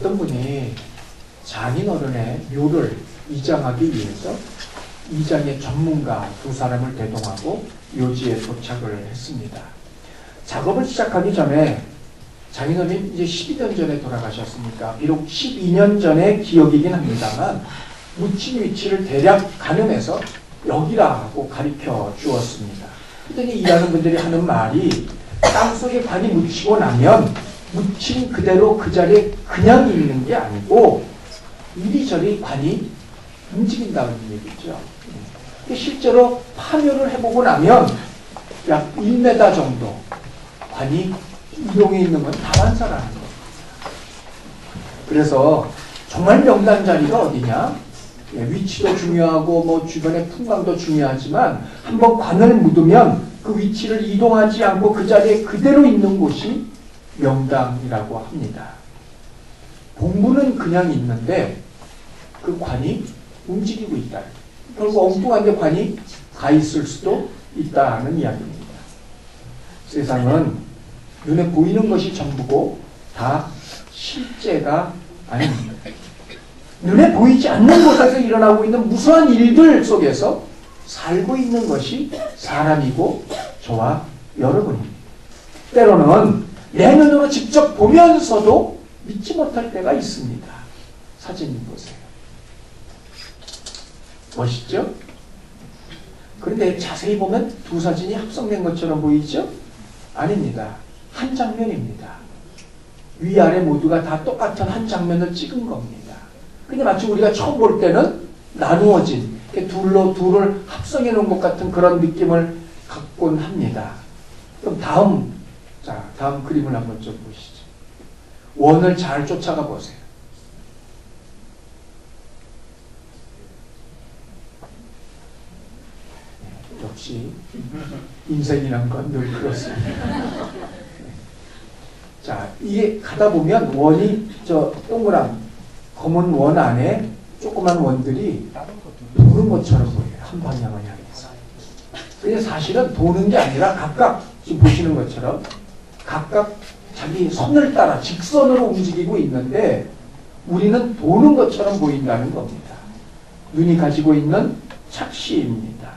어떤 분이 장인어른의 묘를 이장하기 위해서 이장의 전문가 두 사람을 대동하고 묘지에 도착을 했습니다. 작업을 시작하기 전에 장인어른이 이제 12년 전에 돌아가셨으니까 비록 12년 전의 기억이긴 합니다만 묻힌 위치를 대략 가늠해서 여기라 하고 가리켜 주었습니다. 그랬더니 일하는 분들이 하는 말이 땅속에 관이 묻히고 나면 묻힌 그대로 그 자리에 그냥 있는 게 아니고 이리저리 관이 움직인다는 얘기죠. 실제로 파묘를 해보고 나면 약 1m 정도 관이 이동해 있는 건 다반사라는 거예요. 그래서 정말 명당 자리가 어디냐? 위치도 중요하고 뭐 주변의 풍광도 중요하지만 한번 관을 묻으면 그 위치를 이동하지 않고 그 자리에 그대로 있는 곳이 명당이라고 합니다. 본문은 그냥 있는데 그 관이 움직이고 있다. 결국 엉뚱한데 관이 가 있을 수도 있다는 이야기입니다. 세상은 눈에 보이는 것이 전부고 다 실제가 아닙니다. 눈에 보이지 않는 곳에서 일어나고 있는 무수한 일들 속에서 살고 있는 것이 사람이고 저와 여러분입니다. 때로는 내 눈으로 직접 보면서도 믿지 못할 때가 있습니다. 사진 보세요. 멋있죠? 그런데 자세히 보면 두 사진이 합성된 것처럼 보이죠? 아닙니다. 한 장면입니다. 위아래 모두가 다 똑같은 한 장면을 찍은 겁니다. 근데 마치 우리가 처음 볼 때는 나누어진 둘을 합성해 놓은 것 같은 그런 느낌을 갖곤 합니다. 그럼 다음 그림을 한번 좀 보시죠. 원을 잘 쫓아가 보세요. 역시 인생이란 건 늘 그렇습니다. 자, 이게 가다 보면 원이 저 동그란 검은 원 안에 조그만 원들이 도는 것처럼 보여요. 한 방향을 향해서. 근데 사실은 도는 게 아니라 각각 지금 보시는 것처럼 각각 자기 선을 따라 직선으로 움직이고 있는데 우리는 도는 것처럼 보인다는 겁니다. 눈이 가지고 있는 착시입니다.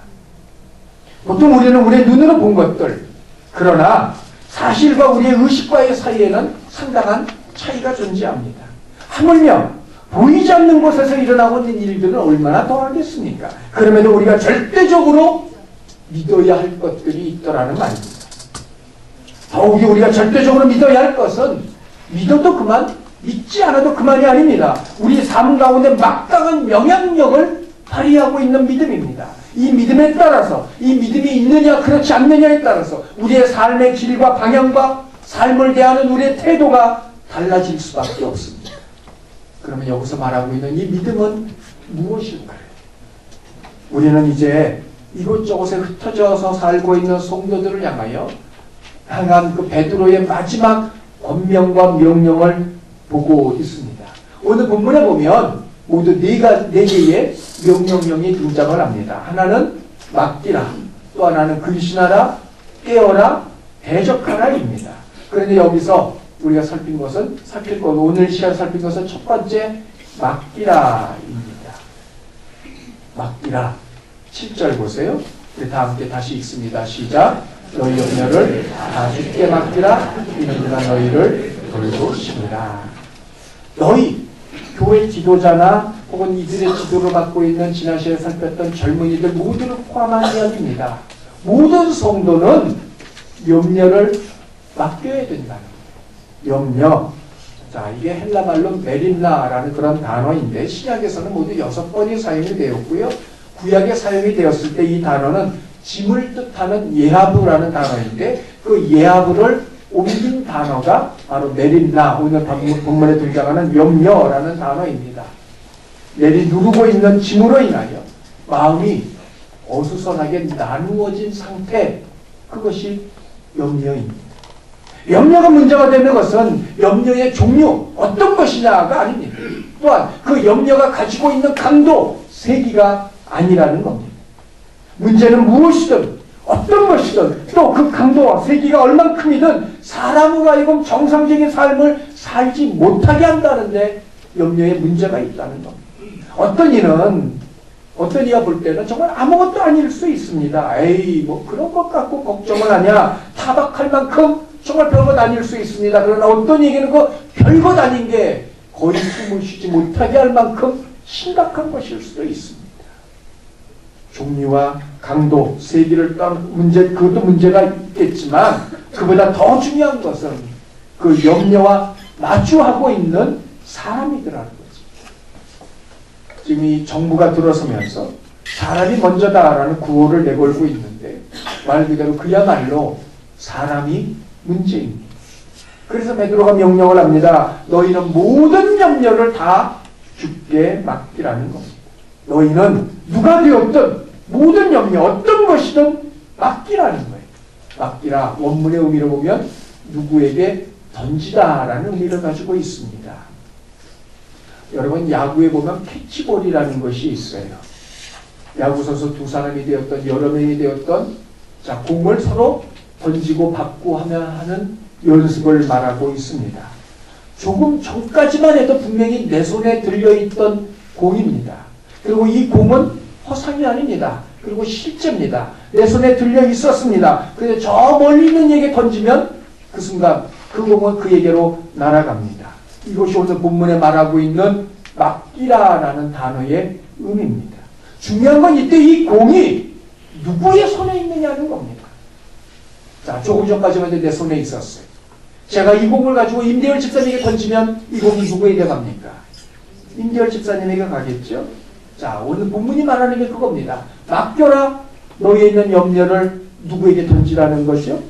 보통 우리는 우리의 눈으로 본 것들, 그러나 사실과 우리의 의식과의 사이에는 상당한 차이가 존재합니다. 하물며 보이지 않는 곳에서 일어나고 있는 일들은 얼마나 더하겠습니까? 그럼에도 우리가 절대적으로 믿어야 할 것들이 있더라는 말입니다. 더욱이 우리가 절대적으로 믿어야 할 것은 믿어도 그만, 믿지 않아도 그만이 아닙니다. 우리 삶 가운데 막강한 영향력을 발휘하고 있는 믿음입니다. 이 믿음에 따라서, 이 믿음이 있느냐 그렇지 않느냐에 따라서 우리의 삶의 질과 방향과 삶을 대하는 우리의 태도가 달라질 수밖에 없습니다. 그러면 여기서 말하고 있는 이 믿음은 무엇일까요? 우리는 이제 이곳저곳에 흩어져서 살고 있는 성도들을 향하여 그 베드로의 마지막 권명과 명령을 보고 있습니다. 오늘 본문에 보면 모두 네 개의 명령이 등장을 합니다. 하나는 맡기라, 또 하나는 근신하라, 깨어라, 대적하라입니다. 그런데 여기서 우리가 오늘 시간 살핀 것은 첫 번째 맡기라입니다. 맡기라. 7절 보세요. 우리 다 함께 다시 읽습니다. 시작. 너희 염려를 다 주께 맡기라. 이는 그가 너희를 돌보시리라. 너희 교회 지도자나 혹은 이들의 지도를 받고 있는 지난 시간에 살폈던 젊은이들 모두를 포함한 이야기입니다. 모든 성도는 염려를 맡겨야 된다는 거예요. 염려. 자, 이게 헬라 말로 메린나라는 그런 단어인데 신약에서는 모두 6번이 사용이 되었고요. 구약에 사용이 되었을 때 이 단어는 짐을 뜻하는 예하브라는 단어인데 그 예하브를 옮긴 단어가 바로 메린나, 오늘 본문에 등장하는 염려라는 단어입니다. 내리누르고 있는 짐으로 인하여 마음이 어수선하게 나누어진 상태, 그것이 염려입니다. 염려가 문제가 되는 것은 염려의 종류, 어떤 것이냐가 아닙니다. 또한 그 염려가 가지고 있는 강도, 세기가 아니라는 겁니다. 문제는 무엇이든 어떤 것이든 또 그 강도와 세기가 얼만큼이든 사람으로 하여금 정상적인 삶을 살지 못하게 한다는데 염려에 문제가 있다는 겁니다. 어떤 이가 볼 때는 정말 아무것도 아닐 수 있습니다. 에이, 뭐 그런 것 갖고 걱정을 하냐. 타박할 만큼 정말 별것 아닐 수 있습니다. 그러나 어떤 얘기는 그 별것 아닌 게 거의 숨을 쉬지 못하게 할 만큼 심각한 것일 수도 있습니다. 종류와 강도, 세기를 떠난 문제, 그것도 문제가 있겠지만 그보다 더 중요한 것은 그 염려와 마주하고 있는 사람이더라는 거죠. 지금 이 정부가 들어서면서 사람이 먼저다라는 구호를 내걸고 있는데 말 그대로 그야말로 사람이 문제입니다. 그래서 베드로가 명령을 합니다. 너희는 모든 염려를 다 주께 맡기라는 겁니다. 너희는 누가 되었든 모든 염려 어떤 것이든 맡기라는 거예요. 맡기라 원문의 의미로 보면 누구에게 던지다라는 의미를 가지고 있습니다. 여러분 야구에 보면 캐치볼이라는 것이 있어요. 야구 선수 두 사람이 되었던 여러 명이 되었던 자 공을 서로 던지고 받고 하는 연습을 말하고 있습니다. 조금 전까지만 해도 분명히 내 손에 들려있던 공입니다. 그리고 이 공은 허상이 아닙니다. 그리고 실제입니다. 내 손에 들려 있었습니다. 그런데 저 멀리 있는 이에게 던지면 그 순간 그 공은 그에게로 날아갑니다. 이것이 오늘 본문에 말하고 있는 맡기라라는 단어의 의미입니다. 중요한 건 이때 이 공이 누구의 손에 있느냐는 겁니다. 자, 조금 전까지만 해도 내 손에 있었어요. 제가 이 공을 가지고 임대열 집사님에게 던지면 이 공이 누구에게 갑니까? 임대열 집사님에게 가겠죠? 자, 오늘 본문이 말하는 게 그겁니다. 맡겨라. 너희에 있는 염려를 누구에게 던지라는 거죠?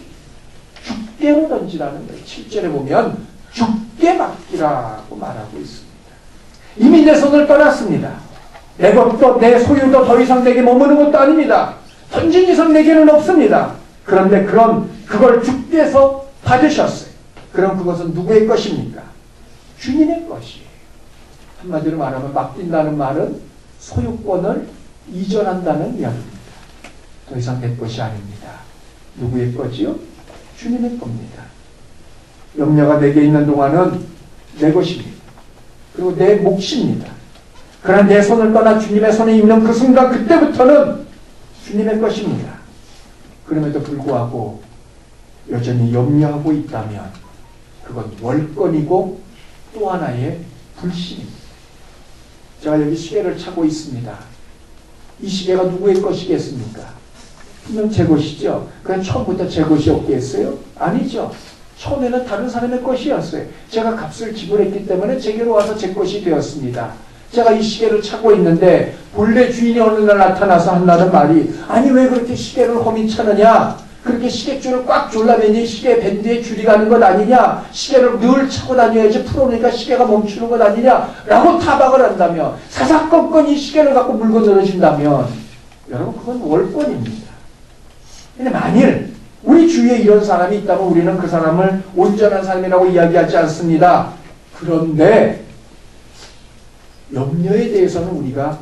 주께로 던지라는 거예요. 7절에 보면 주께 맡기라고 말하고 있습니다. 이미 내 손을 떠났습니다. 내 것도 내 소유도 더 이상 내게 머무는 것도 아닙니다. 던진 이상 내게는 없습니다. 그런데 그걸 주께서 받으셨어요. 그럼 그것은 누구의 것입니까? 주님의 것이에요. 한마디로 말하면 맡긴다는 말은 소유권을 이전한다는 이야기입니다. 더 이상 내 것이 아닙니다. 누구의 거지요? 주님의 겁니다. 염려가 내게 있는 동안은 내 것입니다. 그리고 내 몫입니다. 그러나 내 손을 떠나 주님의 손에 있는 그 순간 그때부터는 주님의 것입니다. 그럼에도 불구하고 여전히 염려하고 있다면 그건 월권이고 또 하나의 불신입니다. 제가 여기 시계를 차고 있습니다. 이 시계가 누구의 것이겠습니까? 분명 제 것이죠. 그냥 처음부터 제 것이었겠어요? 아니죠. 처음에는 다른 사람의 것이었어요. 제가 값을 지불했기 때문에 제게로 와서 제 것이 되었습니다. 제가 이 시계를 차고 있는데 본래 주인이 어느 날 나타나서 한다는 말이 아니 왜 그렇게 시계를 험히 차느냐? 그렇게 시계줄을 꽉 졸라매니 시계 밴드에 줄이 가는 것 아니냐? 시계를 늘 차고 다녀야지 풀어놓으니까 시계가 멈추는 것 아니냐? 라고 타박을 한다면 사사건건 이 시계를 갖고 물고 늘어진다면 여러분 그건 월권입니다. 근데 만일 우리 주위에 이런 사람이 있다면 우리는 그 사람을 온전한 사람이라고 이야기하지 않습니다. 그런데 염려에 대해서는 우리가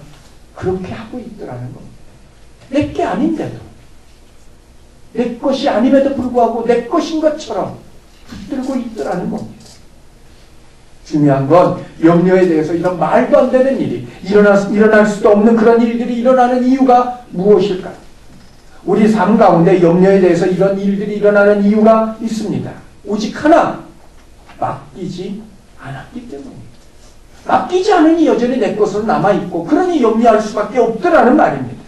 그렇게 하고 있더라는 겁니다. 내게 아닌데도 내 것이 아님에도 불구하고 내 것인 것처럼 붙들고 있더라는 겁니다. 중요한 건 염려에 대해서 이런 말도 안 되는 일이 일어날 수도 없는 그런 일들이 일어나는 이유가 무엇일까요? 우리 삶 가운데 염려에 대해서 이런 일들이 일어나는 이유가 있습니다. 오직 하나, 맡기지 않았기 때문입니다. 맡기지 않으니 여전히 내 것으로 남아있고 그러니 염려할 수밖에 없더라는 말입니다.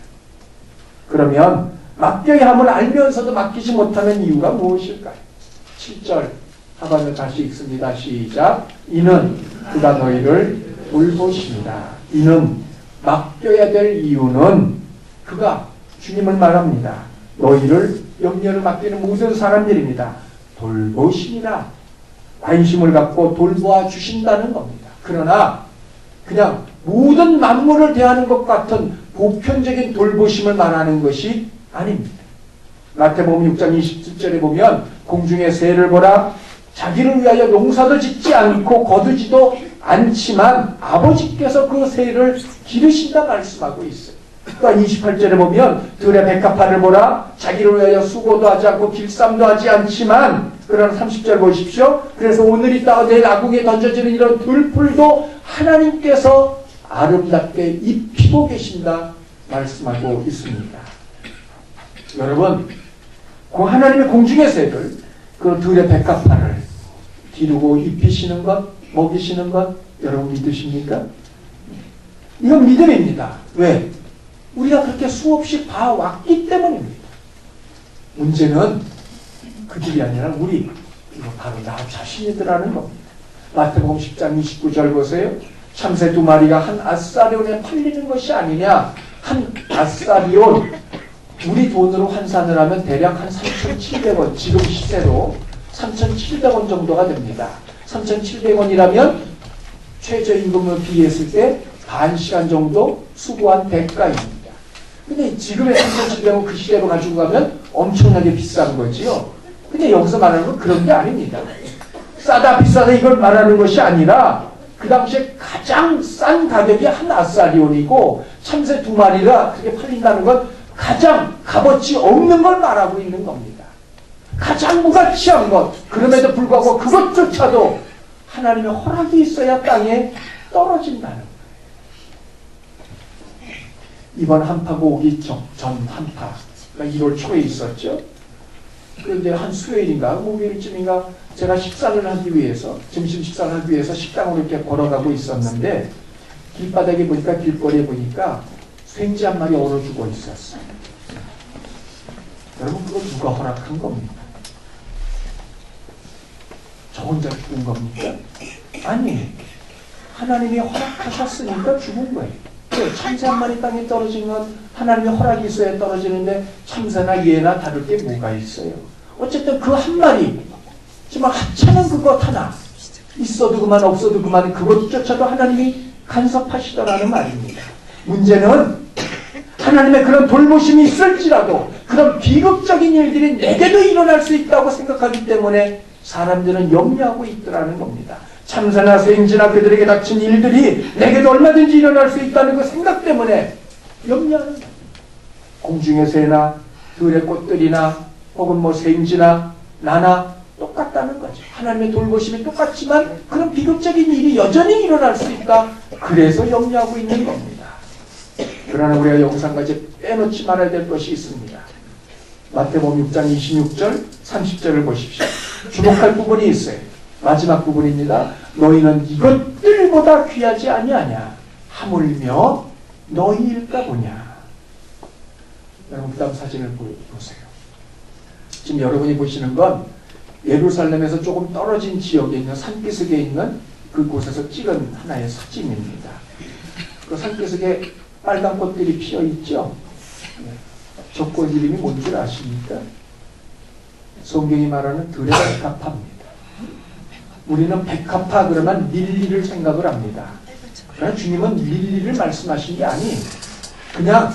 그러면 맡겨야 함을 알면서도 맡기지 못하는 이유가 무엇일까요? 7절 하반을 다시 읽습니다. 시작. 이는 그가 너희를 돌보십니다. 이는 맡겨야 될 이유는 그가 주님을 말합니다. 너희를 염려를 맡기는 모든 사람들입니다. 돌보십니다. 관심을 갖고 돌보아 주신다는 겁니다. 그러나 그냥 모든 만물을 대하는 것 같은 보편적인 돌보심을 말하는 것이 아닙니다. 마태복음 6장 27절에 보면 공중의 새를 보라 자기를 위하여 농사도 짓지 않고 거두지도 않지만 아버지께서 그 새를 기르신다 말씀하고 있어요. 20과 28절에 보면 들의 백합화를 보라 자기를 위하여 수고도 하지 않고 길쌈도 하지 않지만 그러나 30절 보십시오. 그래서 오늘 있다가 내일 아궁이에 던져지는 이런 들풀도 하나님께서 아름답게 입히고 계신다 말씀하고 있습니다. 여러분 그 하나님의 공중의 새들 그 들의 백합화를 기르고 입히시는 것 먹이시는 것 여러분 믿으십니까? 이건 믿음입니다. 왜? 우리가 그렇게 수없이 봐왔기 때문입니다. 문제는 그들이 아니라 우리 이거 바로 나 자신이더라는 겁니다. 마태복음 10장 29절 보세요. 참새 2마리가 한 아사리온에 팔리는 것이 아니냐. 한 아사리온 우리 돈으로 환산을 하면 대략 한 3,700원 지금 시세로 3,700원 정도가 됩니다. 3,700원이라면 최저임금을 비했을 때 반 시간 정도 수고한 대가입니다. 근데 지금의 3,700원 그 시대로 가지고 가면 엄청나게 비싼 거지요. 근데 여기서 말하는 건 그런 게 아닙니다. 싸다 비싸다 이걸 말하는 것이 아니라 그 당시에 가장 싼 가격이 한 아사리온이고 참새 2마리가 그렇게 팔린다는 건 가장 값어치 없는 걸 말하고 있는 겁니다. 가장 무가치한 것. 그럼에도 불구하고 그것조차도 하나님의 허락이 있어야 땅에 떨어진다는 거예요. 이번 한파가 오기 전 한파, 그러니까 1월 초에 있었죠. 그런데 한 수요일인가 목요일쯤인가 제가 식사를 하기 위해서 점심 식사를 하기 위해서 식당으로 이렇게 걸어가고 있었는데 길바닥에 보니까 길거리에 보니까 괭지 한 마리 얼어 죽어 있었어요. 여러분 그거 누가 허락한 겁니까? 저 혼자 죽은 겁니까? 아니 하나님이 허락하셨으니까 죽은 거예요. 참새 한 마리 땅에 떨어진 건 하나님의 허락이 있어야 떨어지는데 참새나 얘나 다를 게 뭐가 있어요. 어쨌든 그 한 마리 정말 하찮은 그것 하나 있어도 그만 없어도 그만 그것조차도 하나님이 간섭하시더라는 말입니다. 문제는 하나님의 그런 돌보심이 있을지라도 그런 비극적인 일들이 내게도 일어날 수 있다고 생각하기 때문에 사람들은 염려하고 있더라는 겁니다. 참새나 괭지나 그들에게 닥친 일들이 내게도 얼마든지 일어날 수 있다는 그 생각 때문에 염려하는 겁니다. 공중의 새나 들의 꽃들이나 혹은 뭐 괭지나 나나 똑같다는 거죠. 하나님의 돌보심이 똑같지만 그런 비극적인 일이 여전히 일어날 수 있다. 그래서 염려하고 있는 겁니다. 그러나 우리가 여기서 한 가지 빼놓지 말아야 될 것이 있습니다. 마태복음 6장 26절 30절을 보십시오. 주목할 부분이 있어요. 마지막 부분입니다. 너희는 이것들보다 귀하지 아니하냐 하물며 너희일까 보냐. 여러분 그 다음 사진을 보세요. 지금 여러분이 보시는 건 예루살렘에서 조금 떨어진 지역에 있는 산기슭에 있는 그곳에서 찍은 하나의 사진입니다. 그 산기슭에 빨간 꽃들이 피어 있죠. 저 꽃 이름이 뭔지 아십니까? 성경이 말하는 들의 백합화입니다. 우리는 백합화 그러면 릴리를 생각을 합니다. 그러나 주님은 릴리를 말씀하신 게 아니 그냥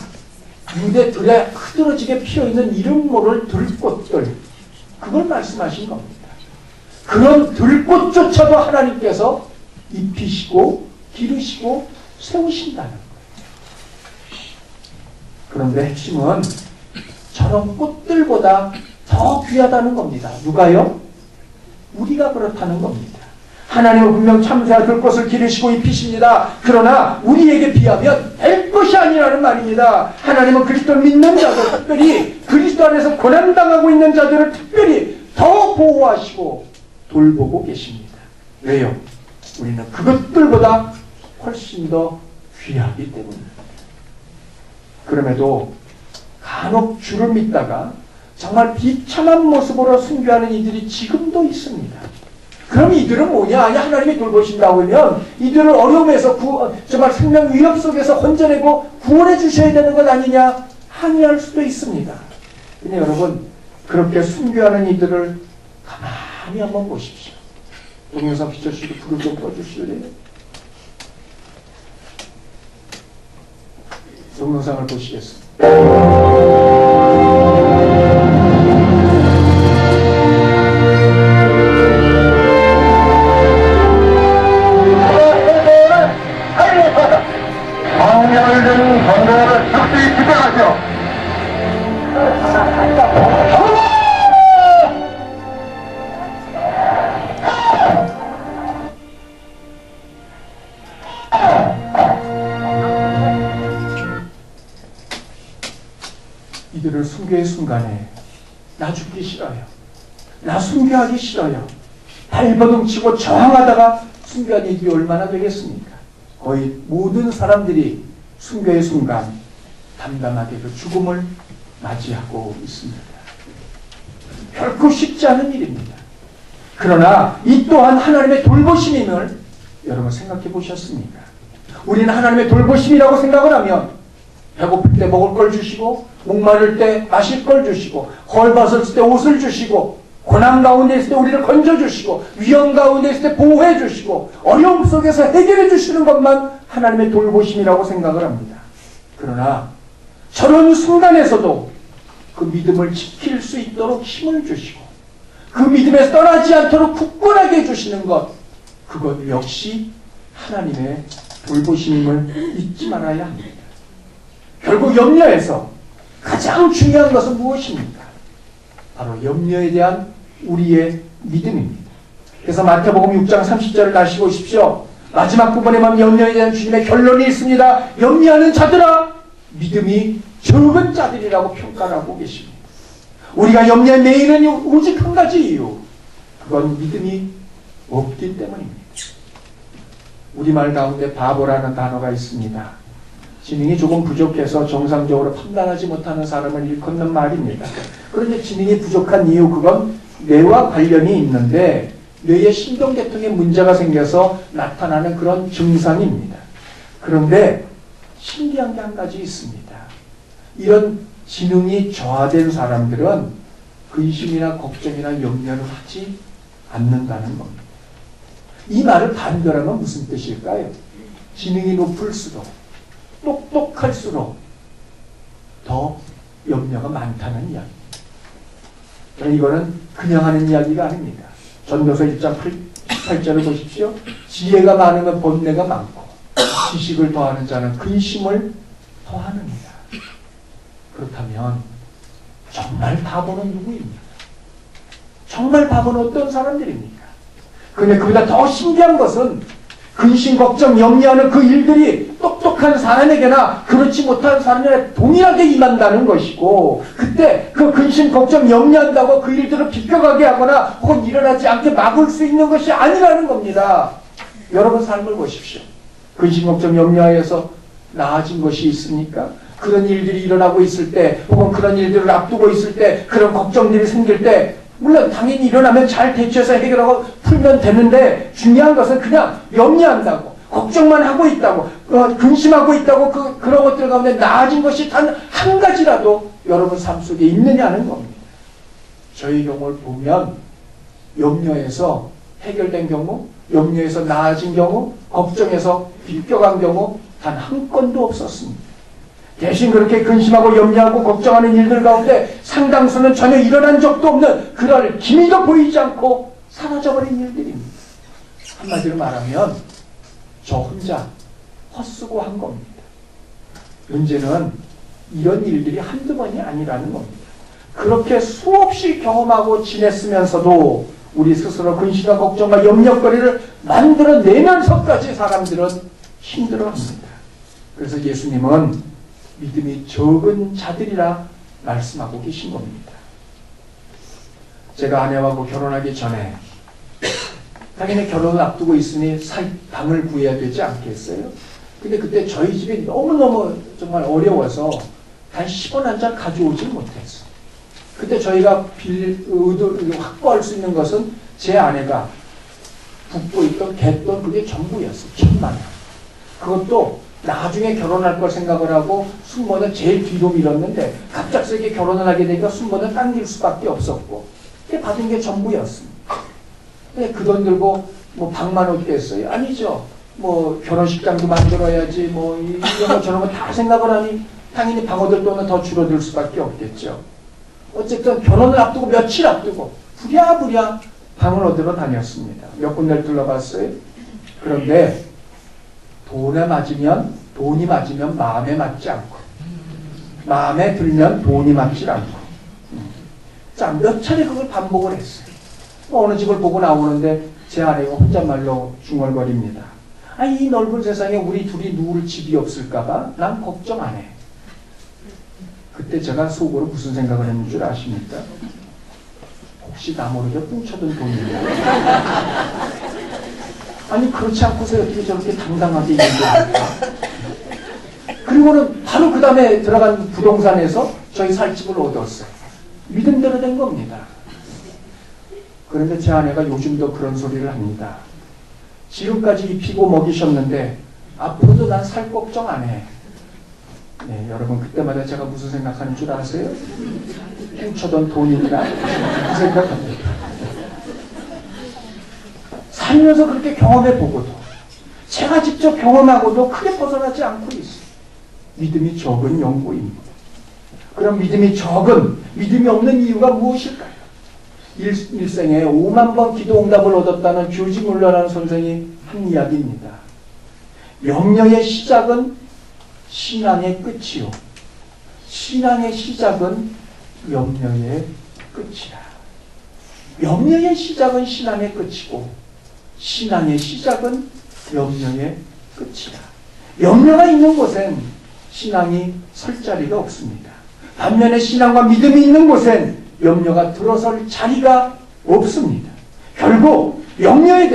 유대 들에 흐드러지게 피어있는 이름 모를 들꽃들 그걸 말씀하신 겁니다. 그런 들꽃조차도 하나님께서 입히시고 기르시고 세우신다는 거예요. 그런데 핵심은 저런 꽃들보다 더 귀하다는 겁니다. 누가요? 우리가 그렇다는 겁니다. 하나님은 분명 참새와 들꽃을 기르시고 입히십니다. 그러나 우리에게 비하면 될 것이 아니라는 말입니다. 하나님은 그리스도를 믿는 자들, 특별히 그리스도 안에서 고난당하고 있는 자들을 특별히 더 보호하시고 돌보고 계십니다. 왜요? 우리는 그것들보다 훨씬 더 귀하기 때문입니다. 그럼에도 간혹 주를 믿다가 정말 비참한 모습으로 순교하는 이들이 지금도 있습니다. 그럼 이들은 뭐냐? 아니 하나님이 돌보신다고 하면 이들을 어려움에서 정말 생명 위협 속에서 건져내고 구원해 주셔야 되는 것 아니냐? 항의할 수도 있습니다. 근데 여러분 그렇게 순교하는 이들을 가만히 한번 보십시오. 동영상 비춰주시고 불을 좀 꺼주실래요? 동영상을 보시겠습니다. 강렬된 건강을 쑥 우리들은 순교의 순간에 나 죽기 싫어요. 나 순교하기 싫어요. 발버둥치고 저항하다가 순교한 일이 얼마나 되겠습니까? 거의 모든 사람들이 순교의 순간 담담하게 그 죽음을 맞이하고 있습니다. 결코 쉽지 않은 일입니다. 그러나 이 또한 하나님의 돌보심임을 여러분 생각해 보셨습니까? 우리는 하나님의 돌보심이라고 생각을 하면 배고플 때 먹을 걸 주시고, 목마를 때 마실 걸 주시고, 헐벗을 때 옷을 주시고, 고난 가운데 있을 때 우리를 건져주시고, 위험 가운데 있을 때 보호해 주시고, 어려움 속에서 해결해 주시는 것만 하나님의 돌보심이라고 생각을 합니다. 그러나 저런 순간에서도 그 믿음을 지킬 수 있도록 힘을 주시고, 그 믿음에서 떠나지 않도록 굳건하게 해주시는 것, 그것 역시 하나님의 돌보심임을 잊지 말아야 합니다. 결국 염려에서 가장 중요한 것은 무엇입니까? 바로 염려에 대한 우리의 믿음입니다. 그래서 마태복음 6장 30절을 다시 보십시오. 마지막 부분에만 염려에 대한 주님의 결론이 있습니다. 염려하는 자들아, 믿음이 적은 자들이라고 평가하고 계십니다. 우리가 염려에 매이는 오직 한 가지 이유, 그건 믿음이 없기 때문입니다. 우리말 가운데 바보라는 단어가 있습니다. 지능이 조금 부족해서 정상적으로 판단하지 못하는 사람을 일컫는 말입니다. 그런데 지능이 부족한 이유, 그건 뇌와 관련이 있는데 뇌의 신경계통에 문제가 생겨서 나타나는 그런 증상입니다. 그런데 신기한 게 한 가지 있습니다. 이런 지능이 저하된 사람들은 근심이나 걱정이나 염려를 하지 않는다는 겁니다. 이 말을 반대하면 무슨 뜻일까요? 지능이 높을수록, 똑똑할수록 더 염려가 많다는 이야기입니다. 이거는 그냥 하는 이야기가 아닙니다. 전도서 1장 18절을 보십시오. 지혜가 많으면 번뇌가 많고 지식을 더하는 자는 근심을 더하느니라. 그렇다면 정말 바보는 누구입니까? 정말 바보는 어떤 사람들입니까? 그런데 그보다 더 신기한 것은 근심, 걱정, 염려하는 그 일들이 똑똑한 사람에게나 그렇지 못한 사람에게 동일하게 임한다는 것이고, 그때 그 근심, 걱정, 염려한다고 그 일들을 비껴가게 하거나 혹은 일어나지 않게 막을 수 있는 것이 아니라는 겁니다. 여러분 삶을 보십시오. 근심, 걱정, 염려하여서 나아진 것이 있습니까? 그런 일들이 일어나고 있을 때, 혹은 그런 일들을 앞두고 있을 때, 그런 걱정들이 생길 때, 물론 당연히 일어나면 잘 대처해서 해결하고 풀면 되는데, 중요한 것은 그냥 염려한다고, 걱정만 하고 있다고, 근심하고 있다고, 그런 것들 가운데 나아진 것이 단 한 가지라도 여러분 삶 속에 있느냐는 겁니다. 저희 경우를 보면 염려에서 해결된 경우, 염려에서 나아진 경우, 걱정에서 비껴간 경우 단 한 건도 없었습니다. 대신 그렇게 근심하고 염려하고 걱정하는 일들 가운데 상당수는 전혀 일어난 적도 없는, 그럴 기미도 보이지 않고 사라져버린 일들입니다. 한마디로 말하면 저 혼자 헛수고 한 겁니다. 문제는 이런 일들이 한두 번이 아니라는 겁니다. 그렇게 수없이 경험하고 지냈으면서도 우리 스스로 근심과 걱정과 염려거리를 만들어내면서까지 사람들은 힘들어합니다. 그래서 예수님은 믿음이 적은 자들이라 말씀하고 계신 겁니다. 제가 아내하고 결혼하기 전에 당연히 결혼을 앞두고 있으니 방을 구해야 되지 않겠어요? 근데 그때 저희 집이 너무너무 정말 어려워서 단 10원 한 장 가져오지 못했어요. 그때 저희가 확보할 수 있는 것은 제 아내가 붓고 있던 갯돈, 그게 전부였어요. 1,000만 원. 그것도 나중에 결혼할 걸 생각을 하고 순모는 제일 뒤로 밀었는데 갑작스럽게 결혼을 하게 되니까 순모는 당길 수밖에 없었고, 받은 게 전부였습니다. 근데 그 돈 들고 뭐 방만 얻겠어요? 아니죠. 뭐 결혼식장도 만들어야지, 뭐 이런 거 저런 거 다 생각을 하니 당연히 방 얻을 돈은 더 줄어들 수밖에 없겠죠. 어쨌든 결혼을 앞두고 며칠 앞두고 부랴부랴 방을 얻으러 다녔습니다. 몇 군데를 둘러봤어요. 그런데 돈이 맞으면 마음에 맞지 않고, 마음에 들면 돈이 맞지 않고, 자, 몇 차례 그걸 반복을 했어요. 어느 집을 보고 나오는데 제 아내가 혼잣말로 중얼거립니다. 이 넓은 세상에 우리 둘이 누울 집이 없을까봐 난 걱정 안 해. 그때 제가 속으로 무슨 생각을 했는 줄 아십니까? 혹시 나 모르게 훔쳐둔 돈이냐? 아니 그렇지 않고서 어떻게 저렇게 당당하게 얘기합니까? 그리고는 바로 그 다음에 들어간 부동산에서 저희 살 집을 얻었어요. 믿음대로 된 겁니다. 그런데 제 아내가 요즘도 그런 소리를 합니다. 지금까지 입히고 먹이셨는데 앞으로도 난 살 걱정 안 해. 네, 여러분 그때마다 제가 무슨 생각하는 줄 아세요? 훔쳐던 돈이구나 그 생각합니다. 살면서 그렇게 경험해보고도 제가 직접 경험하고도 크게 벗어나지 않고 있어요. 믿음이 적은 영구입니다. 그럼 믿음이 적은, 믿음이 없는 이유가 무엇일까요? 일생에 5만 번 기도 응답을 얻었다는 조지 물러라는 선생이 한 이야기입니다. 염려의 시작은 신앙의 끝이요. 신앙의 시작은 염려의 끝이라. 염려의 시작은 신앙의 끝이고 신앙의 시작은 염려의 끝이라. 염려가 있는 곳엔 신앙이 설 자리가 없습니다. 반면에 신앙과 믿음이 있는 곳엔 염려가 들어설 자리가 없습니다. 결국 염려에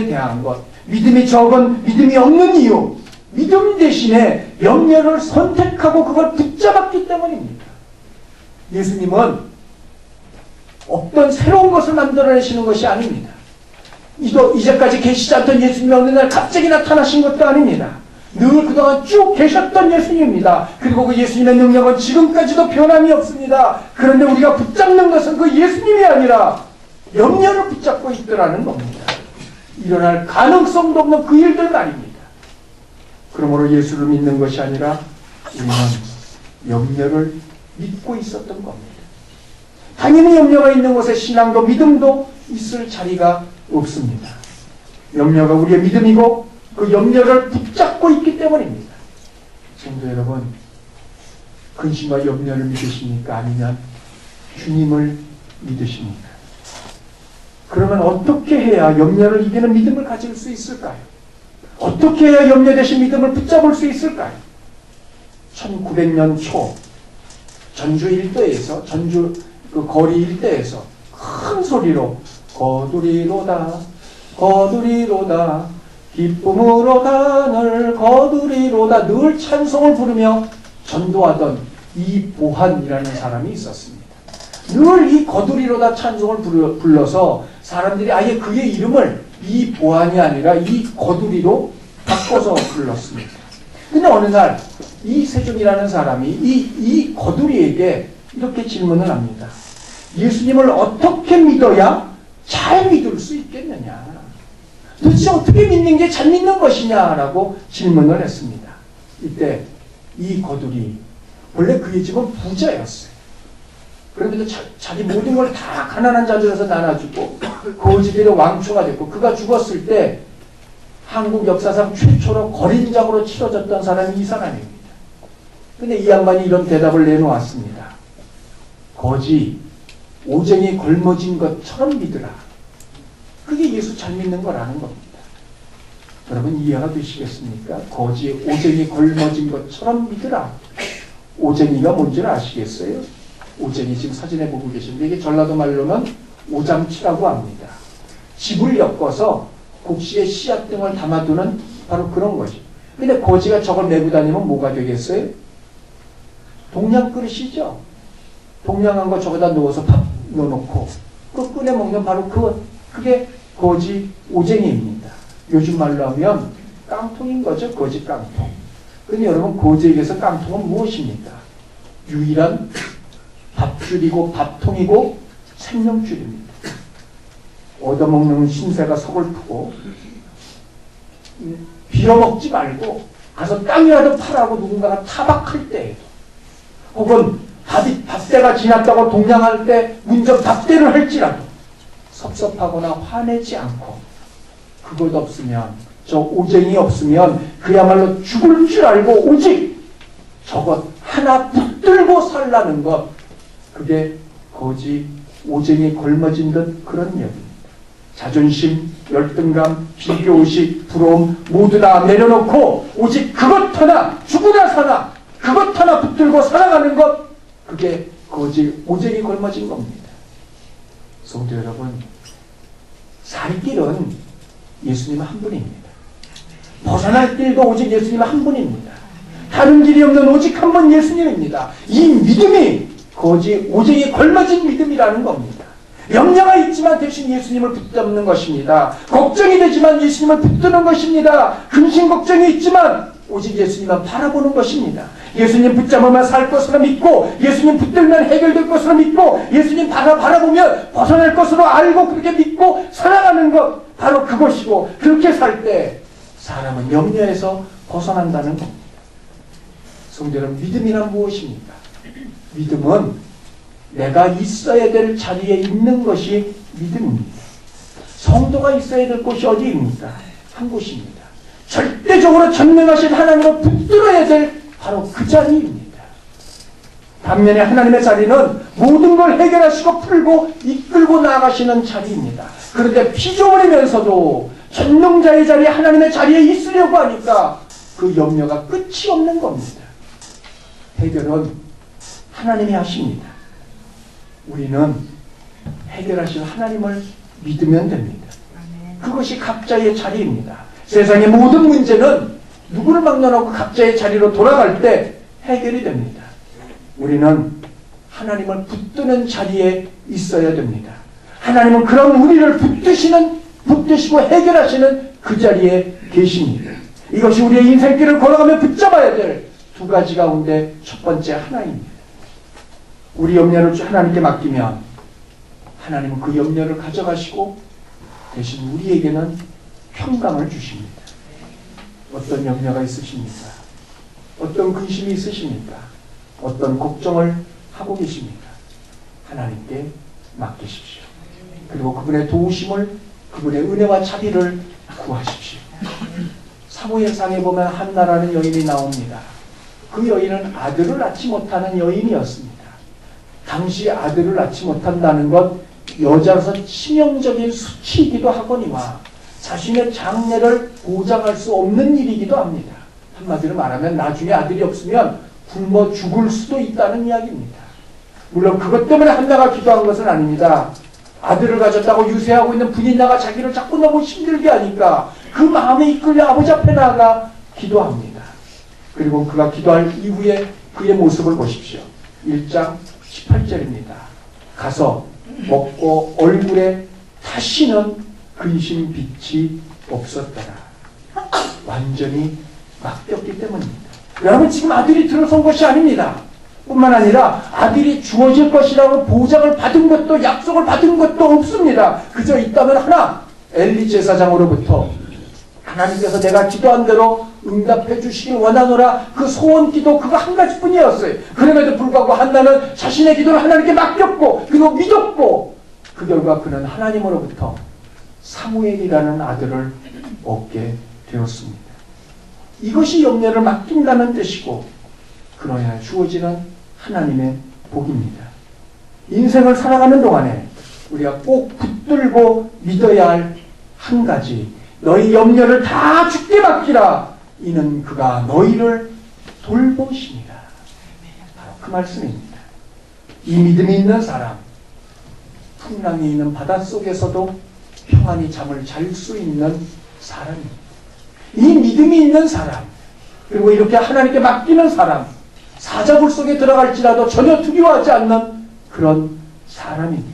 대한 것, 믿음이 적은 믿음이 없는 이유, 믿음 대신에 염려를 선택하고 그걸 붙잡았기 때문입니다. 예수님은 어떤 새로운 것을 만들어내시는 것이 아닙니다. 이제까지 계시지 않던 예수님이 어느 날 갑자기 나타나신 것도 아닙니다. 늘 그동안 쭉 계셨던 예수님입니다. 그리고 그 예수님의 능력은 지금까지도 변함이 없습니다. 그런데 우리가 붙잡는 것은 그 예수님이 아니라 염려를 붙잡고 있더라는 겁니다. 일어날 가능성도 없는 그 일들 말입니다. 그러므로 예수를 믿는 것이 아니라 우리는 염려를 믿고 있었던 겁니다. 당연히 염려가 있는 곳에 신앙도 믿음도 있을 자리가 없습니다. 염려가 우리의 믿음이고 그 염려를 붙잡고 있기 때문입니다. 성도 여러분, 근심과 염려를 믿으십니까? 아니면 주님을 믿으십니까? 그러면 어떻게 해야 염려를 이기는 믿음을 가질 수 있을까요? 어떻게 해야 염려 대신 믿음을 붙잡을 수 있을까요? 1900년 초 전주 일대에서 전주 그 거리 일대에서 큰 소리로 거두리로다 거두리로다 기쁨으로 단을 거두리로다 늘 찬송을 부르며 전도하던 이보한이라는 사람이 있었습니다. 늘 이 거두리로다 찬송을 불러서 사람들이 아예 그의 이름을 이보한이 아니라 이 거두리로 바꿔서 불렀습니다. 근데 어느 날 이세준이라는 사람이 이 거두리에게 이렇게 질문을 합니다. 예수님을 어떻게 믿어야 잘 믿을 수 있겠느냐? 도대체 어떻게 믿는 게 잘 믿는 것이냐라고 질문을 했습니다. 이때 이 거두리, 원래 그의 집은 부자였어요. 그런데도 자기 모든 걸 다 가난한 자들에서 나눠주고 그 집의 왕초가 됐고 그가 죽었을 때 한국 역사상 최초로 거린장으로 치러졌던 사람이 이 사람입니다. 근데 이 양반이 이런 대답을 내놓았습니다. 거지, 오쟁이 걸머진 것처럼 믿으라. 그게 예수 잘 믿는 거라는 겁니다. 여러분 이해가 되시겠습니까? 거지, 오쟁이 걸머진 것처럼 믿으라. 오쟁이가 뭔지 아시겠어요? 오쟁이 지금 사진에 보고 계신데 이게 전라도 말로는 오잠치라고 합니다. 집을 엮어서 곡식에 씨앗 등을 담아두는 바로 그런 거죠. 근데 거지가 저걸 메고 다니면 뭐가 되겠어요? 동양 그릇이죠. 동양한 거 저거다 넣어서 밥 넣어놓고 그 꺼내 먹는 바로 그게 거지 오쟁이입니다. 요즘 말로 하면 깡통인 거죠. 거지 깡통. 근데 여러분 거지에게서 깡통은 무엇입니까? 유일한 밥줄이고 밥통이고 생명줄입니다. 얻어먹는 신세가 서글프고 빌어먹지 말고 가서 땅이라도 파라고 누군가가 타박할 때에도 혹은 밥때가 지났다고 동냥할 때 문저 밥때를 할지라도 섭섭하거나 화내지 않고 그것 없으면 저 오쟁이 없으면 그야말로 죽을 줄 알고 오직 저것 하나 붙들고 살라는 것 그게 거지 오쟁이 걸머진 듯 그런 이야기입니다. 자존심, 열등감, 비교의식, 부러움 모두 다 내려놓고 오직 그것 하나 죽으나 사나 그것 하나 붙들고 살아가는 것, 그게 오직이 걸머진 겁니다. 성도 여러분, 살 길은 예수님 한 분입니다. 벗어날 길도 오직 예수님 한 분입니다. 다른 길이 없는 오직 한 분 예수님입니다. 이 믿음이 오직이 걸머진 믿음이라는 겁니다. 염려가 있지만 대신 예수님을 붙잡는 것입니다. 걱정이 되지만 예수님을 붙드는 것입니다. 근심 걱정이 있지만 오직 예수님만 바라보는 것입니다. 예수님 붙잡으면 살 것으로 믿고, 예수님 붙들면 해결될 것으로 믿고, 예수님 바라보면 벗어날 것으로 알고 그렇게 믿고 살아가는 것, 바로 그것이고, 그렇게 살 때 사람은 염려에서 벗어난다는 겁니다. 성도 여러분, 믿음이란 무엇입니까? 믿음은 내가 있어야 될 자리에 있는 것이 믿음입니다. 성도가 있어야 될 곳이 어디입니까? 한 곳입니다. 절대적으로 전능하신 하나님을 붙들어야 될 바로 그 자리입니다. 반면에 하나님의 자리는 모든 걸 해결하시고 풀고 이끌고 나아가시는 자리입니다. 그런데 피조물이면서도 전능자의 자리에, 하나님의 자리에 있으려고 하니까 그 염려가 끝이 없는 겁니다. 해결은 하나님이 하십니다. 우리는 해결하실 하나님을 믿으면 됩니다. 그것이 각자의 자리입니다. 세상의 모든 문제는 누구를 막론하고 각자의 자리로 돌아갈 때 해결이 됩니다. 우리는 하나님을 붙드는 자리에 있어야 됩니다. 하나님은 그런 우리를 붙드시고 해결하시는 그 자리에 계십니다. 이것이 우리의 인생길을 걸어가며 붙잡아야 될 두 가지 가운데 첫 번째 하나입니다. 우리 염려를 하나님께 맡기면 하나님은 그 염려를 가져가시고 대신 우리에게는 평강을 주십니다. 어떤 염려가 있으십니까? 어떤 근심이 있으십니까? 어떤 걱정을 하고 계십니까? 하나님께 맡기십시오. 그리고 그분의 도우심을, 그분의 은혜와 자비를 구하십시오. 사무엘상에 보면 한나라는 여인이 나옵니다. 그 여인은 아들을 낳지 못하는 여인이었습니다. 당시 아들을 낳지 못한다는 것, 여자로서 치명적인 수치이기도 하거니와 자신의 장래를 보장할 수 없는 일이기도 합니다. 한마디로 말하면 나중에 아들이 없으면 굶어 죽을 수도 있다는 이야기입니다. 물론 그것 때문에 한나가 기도한 것은 아닙니다. 아들을 가졌다고 유세하고 있는 분인나가 자기를 자꾸 너무 힘들게 하니까 그 마음에 이끌려 아버지 앞에 나아가 기도합니다. 그리고 그가 기도할 이후에 그의 모습을 보십시오. 1장 18절입니다. 가서 먹고 얼굴에 다시는 근심 빛이 없었더라. 완전히 맡겼기 때문입니다. 여러분, 지금 아들이 들어선 것이 아닙니다. 뿐만 아니라 아들이 주어질 것이라고 보장을 받은 것도, 약속을 받은 것도 없습니다. 그저 있다면 하나, 엘리 제사장으로부터 하나님께서 내가 기도한 대로 응답해 주시길 원하노라, 그 소원 기도 그거 한 가지뿐이었어요. 그럼에도 불구하고 한나는 자신의 기도를 하나님께 맡겼고 그리고 믿었고, 그 결과 그는 하나님으로부터 사무엘이라는 아들을 얻게 되었습니다. 이것이 염려를 맡긴다는 뜻이고, 그로 인해 주어지는 하나님의 복입니다. 인생을 살아가는 동안에 우리가 꼭 붙들고 믿어야 할 한 가지, 너희 염려를 다 주께 맡기라, 이는 그가 너희를 돌보십니다. 바로 그 말씀입니다. 이 믿음이 있는 사람, 풍랑이 있는 바닷속에서도 평안히 잠을 잘 수 있는 사람입니다. 이 믿음이 있는 사람, 그리고 이렇게 하나님께 맡기는 사람, 사자굴 속에 들어갈지라도 전혀 두려워하지 않는 그런 사람입니다.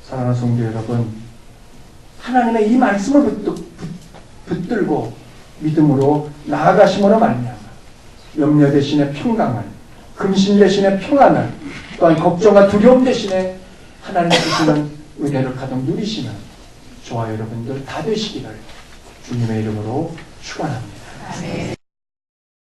사랑하는 성도 여러분, 하나님의 이 말씀을 붙들고 믿음으로 나아가심으로 말미암아 염려 대신에 평강을, 근심 대신에 평안을, 또한 걱정과 두려움 대신에 하나님 주시는 은혜를 가득 누리시는 저와 여러분들 다 되시기를 주님의 이름으로 축원합니다.